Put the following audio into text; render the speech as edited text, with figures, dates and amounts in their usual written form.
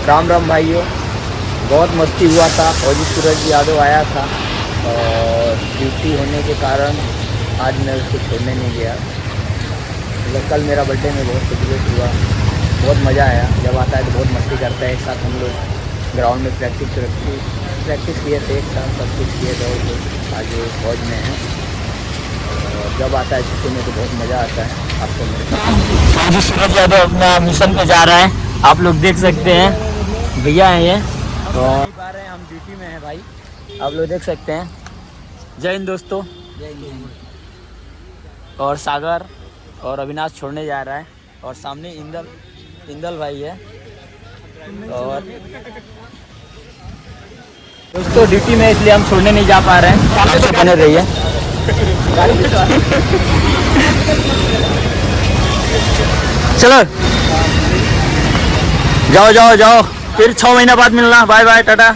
राम राम भाइयों। बहुत मस्ती हुआ था, फौजी सूरज यादव आया था और ड्यूटी होने के कारण आज मैं उसको छोड़ने नहीं गया। मतलब कल मेरा बर्थडे में बहुत सेलिब्रेट हुआ, बहुत मज़ा आया। जब आता है तो बहुत मस्ती करता है। एक साथ हम लोग ग्राउंड में प्रैक्टिस किए थे, एक साथ सब कुछ किए थे। आज फौज में है और जब आता है छुट्टी में तो बहुत मज़ा आता है। आपको मेरे साथ फौजी सूरज यादव अपना मिशन पे जा रहा है, आप लोग देख सकते हैं। भैया हैं ये और पा रहे हैं, हम ड्यूटी में हैं भाई, आप लोग देख सकते हैं। जय हिंद दोस्तों। जय हिंद। और सागर और अविनाश छोड़ने जा रहा है और सामने इंदल भाई है। और दोस्तों ड्यूटी में इसलिए हम छोड़ने नहीं जा पा रहे हैं, सामने से बने रहिए। चलो जाओ जाओ जाओ, फिर 6 महीना बाद मिलना। Bye bye, Tata.